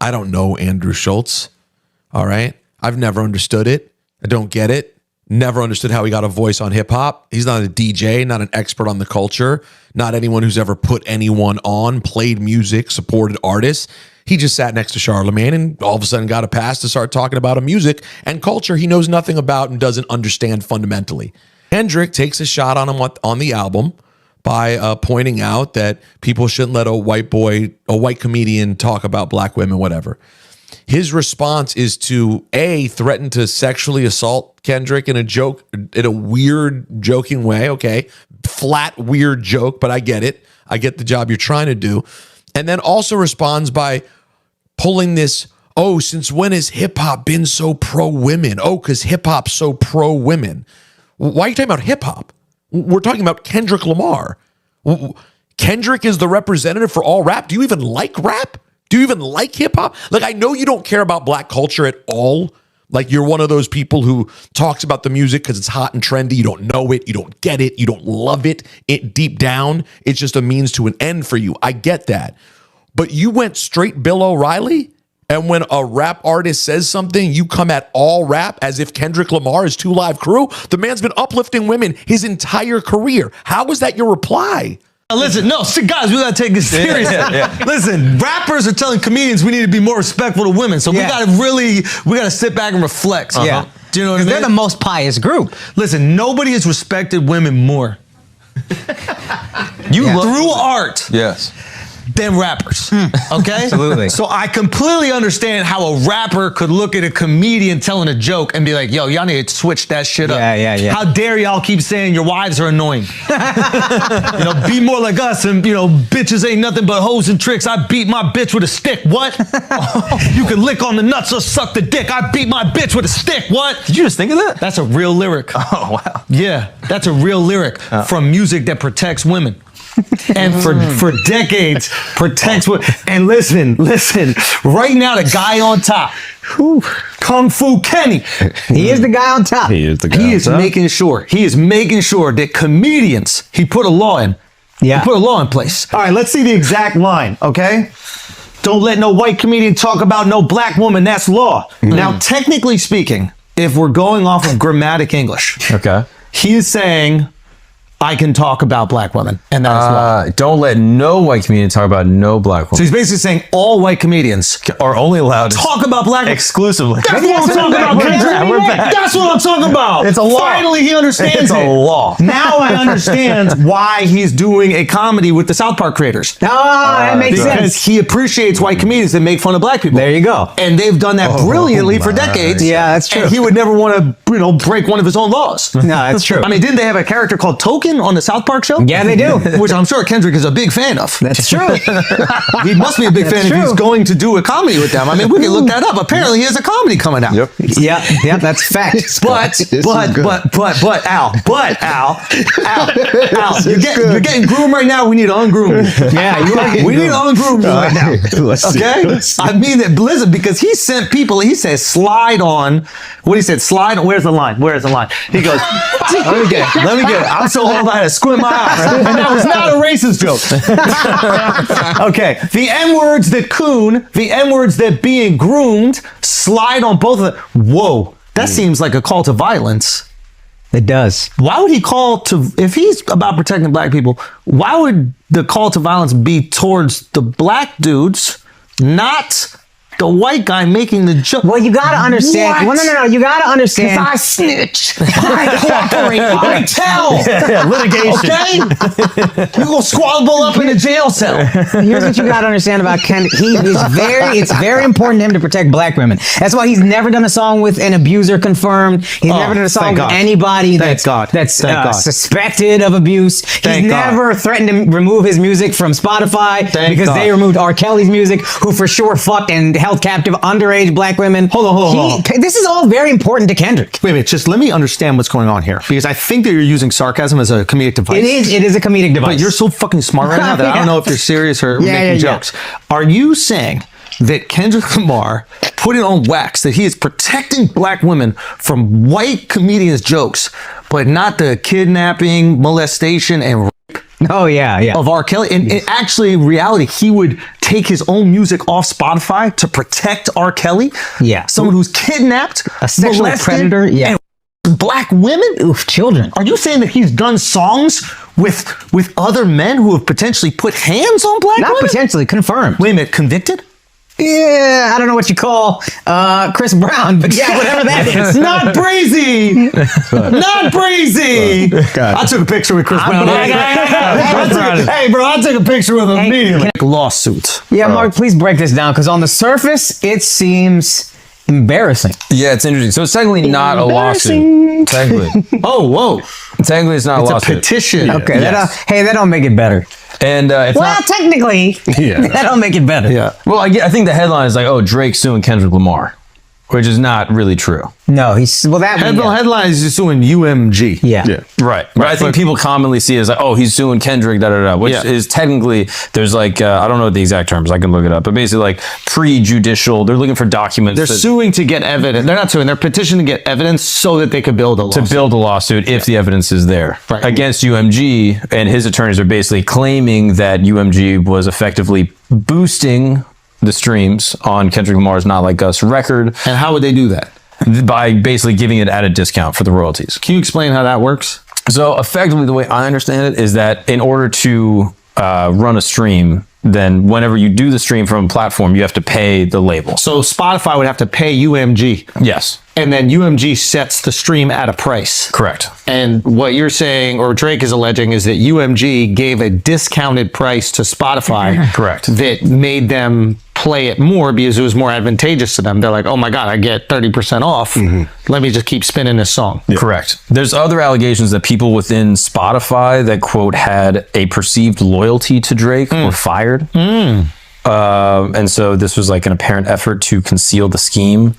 I don't know Andrew Schultz. All right. I've never understood it. I don't get it. Never understood how he got a voice on hip hop. He's not a DJ, not an expert on the culture, not anyone who's ever put anyone on, played music, supported artists. He just sat next to Charlemagne and all of a sudden got a pass to start talking about a music and culture he knows nothing about and doesn't understand fundamentally. Kendrick takes a shot on him on the album by pointing out that people shouldn't let a white comedian talk about black women, whatever. His response is to threaten to sexually assault Kendrick in a weird joking way. Okay. Flat, weird joke, but I get it. I get the job you're trying to do. And then also responds by pulling this, since when has hip hop been so pro women? Because hip hop's so pro women. Why are you talking about hip hop? We're talking about Kendrick Lamar. Kendrick is the representative for all rap. Do you even like rap? Do you even like hip hop? Like, I know you don't care about black culture at all. Like, you're one of those people who talks about the music because it's hot and trendy. You don't know it. You don't get it. You don't love it. Deep down, it's just a means to an end for you. I get that. But you went straight Bill O'Reilly, and when a rap artist says something, you come at all rap as if Kendrick Lamar is 2 Live Crew. The man's been uplifting women his entire career. How is that your reply? Listen, guys, we gotta take this seriously. Listen, rappers are telling comedians we need to be more respectful to women, so we gotta sit back and reflect. Yeah. Do you know what I mean? They're the most pious group. Listen, nobody has respected women more. Through art. Yes. Than rappers, okay? Absolutely. So I completely understand how a rapper could look at a comedian telling a joke and be like, yo, y'all need to switch that shit up. Yeah. How dare y'all keep saying your wives are annoying? Be more like us and, bitches ain't nothing but hoes and tricks. I beat my bitch with a stick. What? You can lick on the nuts or suck the dick. I beat my bitch with a stick. What? Did you just think of that? That's a real lyric. Oh, wow. Yeah, that's a real lyric from music that protects women. And for decades protects women. And listen, right now the guy on top, Kung Fu Kenny. He is the guy on top. He is the guy on top. He is making sure that comedians, he put a law in. Yeah. He put a law in place. All right, let's see the exact line, okay? Don't let no white comedian talk about no black woman. That's law. Now, technically speaking, if we're going off of grammatic English, Okay. he is saying, I can talk about black women, and that is law. Don't let no white comedian talk about no black So woman. he's basically saying all white comedians Are only allowed to talk about black women. exclusively. That's what I'm talking about, Kendrick. We're back. That's what I'm talking about. It's a law. Finally, he understands It's a law. Now I understand why he's doing a comedy with the South Park creators. That makes Because sense. he appreciates white comedians that make fun of black people. There you go. And they've done that brilliantly for decades. Yeah, that's true. And he would never want to, break one of his own laws. No, that's true. I mean, didn't they have a character called Token on the South Park show? Yeah, they do. Which I'm sure Kendrick is a big fan of. That's true. He must be a big fan if he's going to do a comedy with them. I mean, we can look that up. Apparently, he has a comedy coming out. Yep. Yeah, that's fact. But Al, you're getting groomed right now. We need to ungroom you. Yeah, We need to ungroom you right now. Okay? I mean that, listen, because he sent people, he says, slide on. What he said, slide on. Where's the line? He goes, let me get it. I'm so old I had to squint my eyes. And that was not a racist joke. Okay. The N-words that being groomed, slide on both of them. Whoa. That seems like a call to violence. It does. Why would he call to, if he's about protecting black people, why would the call to violence be towards the black dudes, not the white guy making the joke? Well, you gotta understand. What? Well, no. You gotta understand. I snitch. I cooperate. I tell. Litigation. Okay? You gonna squabble up in a jail cell. Here's what you gotta understand about Kendrick. It's very important to him to protect black women. That's why he's never done a song with an abuser confirmed. He's never done a song with anybody that's suspected of abuse. He's never threatened to remove his music from Spotify because they removed R. Kelly's music, who for sure fucked and held captive underage black women. Hold on. This is all very important to Kendrick. Wait a minute, just let me understand what's going on here, because I think that you're using sarcasm as a comedic device. It is a comedic device. But you're so fucking smart right now that I don't know if you're serious or making jokes. Are you saying that Kendrick Lamar put it on wax that he is protecting black women from white comedians' jokes, but not the kidnapping, molestation, and rape Oh yeah. of R. Kelly. And actually, in reality, he would take his own music off Spotify to protect R. Kelly. Yeah. Someone who's kidnapped, A sexual molested, predator. Yeah. and black women. Oof, children. Are you saying that he's done songs with other men who have potentially put hands on black Not women? potentially, confirmed. Wait a minute, convicted? Yeah, I don't know what you call Chris Brown, but yeah, whatever that is. Not brazy. Not brazy. I took a picture with Chris Brown. Hey, bro, I took a picture with him immediately. Lawsuit. Yeah, Mark, please break this down because on the surface, it seems embarrassing. Yeah, it's interesting. So it's technically not a lawsuit. Technically. Oh, whoa. Technically, it's not a It's a lawsuit. petition. Okay, Yes. that don't make it better. And it's Well, not. technically, that don't make it better. Yeah. Well, I think the headline is like, oh, Drake suing Kendrick Lamar, which is not really true. No, that Headline is just suing UMG. Yeah. Right. But I think people commonly see it as like, oh, he's suing Kendrick, which Yeah. is technically, there's like, I don't know the exact terms, I can look it up, but basically like pre-judicial, they're looking for documents. They're suing to get evidence. They're not suing. They're petitioning to get evidence so that they could build a lawsuit. to build a lawsuit if the evidence is there Right. against UMG, and his attorneys are basically claiming that UMG was effectively boosting the streams on Kendrick Lamar's Not Like Us record And how would they do that? by basically giving it at a discount for the royalties. Can you explain how that works? So effectively, the way I understand it is that in order to run a stream, then whenever you do the stream from a platform, you have to pay the label. So Spotify would have to pay UMG, Yes, and then UMG sets the stream at a price. correct. And what you're saying, or Drake is alleging, is that UMG gave a discounted price to Spotify. Correct. That made them play it more because it was more advantageous to them. They're like, oh my God, I get 30% off. Let me just keep spinning this song. Correct. There's other allegations that people within Spotify that, quote, had a perceived loyalty to Drake were fired. And so this was like an apparent effort to conceal the scheme.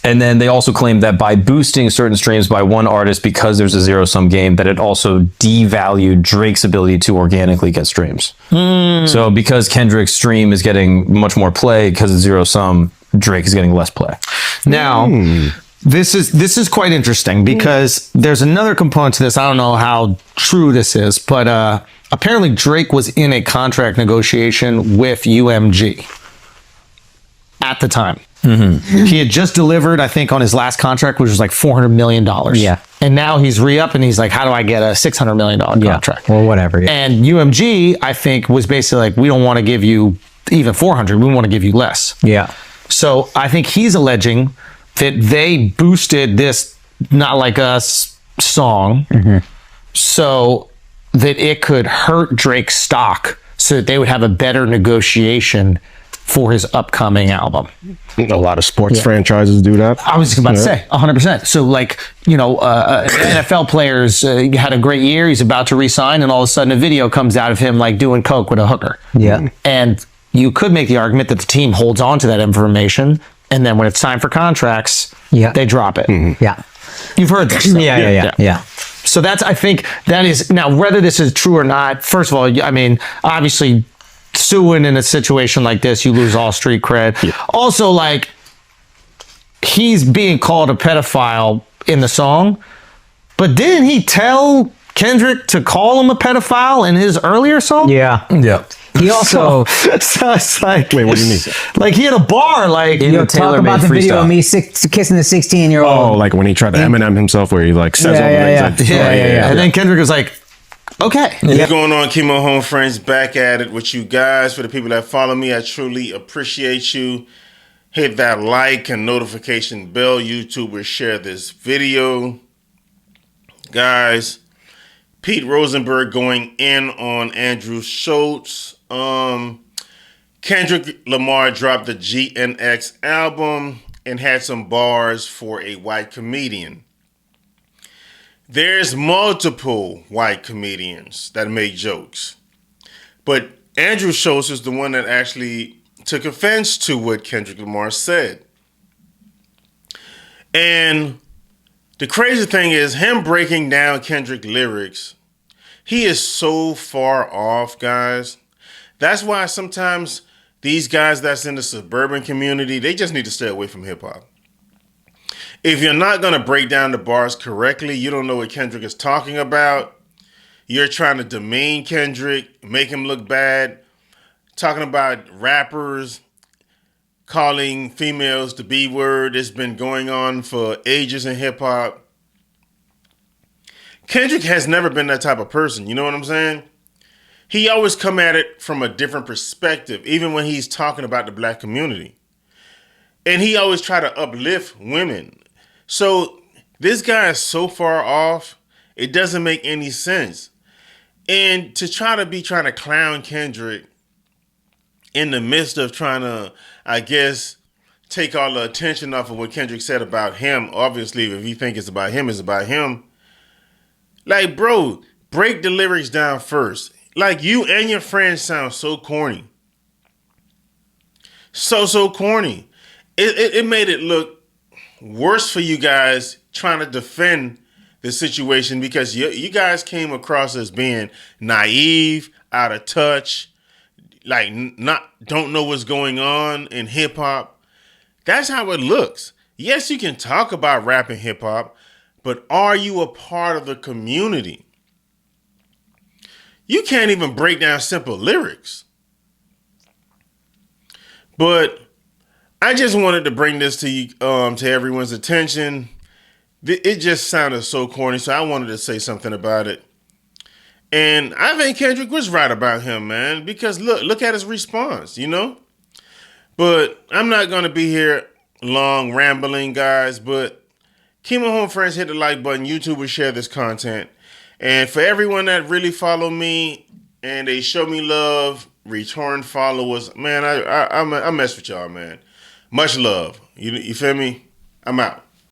And then they also claimed that by boosting certain streams by one artist because there's a zero-sum game, that it also devalued Drake's ability to organically get streams. So because Kendrick's stream is getting much more play because it's zero-sum, Drake is getting less play. Now, this is quite interesting because there's another component to this. I don't know how true this is, but apparently Drake was in a contract negotiation with UMG at the time. He had just delivered, I think, on his last contract, which was like $400 million. Yeah. And now he's re-up and he's like, how do I get a $600 million contract? Or whatever. Yeah. And UMG, I think, was basically like, we don't want to give you even 400. We want to give you less. Yeah. So I think he's alleging that they boosted this Not Like Us song so that it could hurt Drake's stock so that they would have a better negotiation for his upcoming album. A lot of sports franchises do that. I was just about to say 100%. So like, NFL players had a great year. He's about to re-sign and all of a sudden a video comes out of him like doing coke with a hooker. Yeah. And you could make the argument that the team holds on to that information. And then when it's time for contracts, they drop it. Yeah. You've heard this. Yeah. So I think that is, now whether this is true or not, first of all, I mean, obviously suing in a situation like this, you lose all street cred. Also, like, he's being called a pedophile in the song, but didn't he tell Kendrick to call him a pedophile in his earlier song? Yeah. Yeah. He also So it's like, Wait, what do you mean? like he had a bar, like, talk about the video of me kissing the 16-year-old. Oh, like when he tried to Eminem himself, where he like says all the things. And then Kendrick was like, okay. What's going on, Chemo Home Friends? Back at it with you guys. For the people that follow me, I truly appreciate you. Hit that like and notification bell. YouTubers, share this video. Guys, Pete Rosenberg going in on Andrew Schultz. Kendrick Lamar dropped the GNX album and had some bars for a white comedian. There's multiple white comedians that made jokes, but Andrew Schultz is the one that actually took offense to what Kendrick Lamar said. And the crazy thing is him breaking down Kendrick lyrics. He is so far off, guys. That's why sometimes these guys that's in the suburban community, they just need to stay away from hip hop. If you're not going to break down the bars correctly, you don't know what Kendrick is talking about, you're trying to demean Kendrick, make him look bad, talking about rappers calling females the B word. It's been going on for ages in hip hop. Kendrick has never been that type of person. You know what I'm saying? He always come at it from a different perspective, even when he's talking about the black community. And he always try to uplift women. So this guy is so far off, it doesn't make any sense. And to try to clown Kendrick in the midst of trying to, I guess, take all the attention off of what Kendrick said about him. Obviously, if you think it's about him, it's about him. Like, bro, break the lyrics down first. Like, you and your friends sound so corny. So corny. It made it look worse for you guys trying to defend the situation because you guys came across as being naive, out of touch, like don't know what's going on in hip hop. That's how it looks. Yes, you can talk about rap and hip hop, but are you a part of the community? You can't even break down simple lyrics. But I just wanted to bring this to you, to everyone's attention. It just sounded so corny, so I wanted to say something about it. And I think Kendrick was right about him, man, because look at his response, you know? But I'm not going to be here long rambling, guys, but keep my home friends, hit the like button. YouTube will share this content. And for everyone that really follow me and they show me love, return followers, man, I mess with y'all, man. Much love. You feel me? I'm out.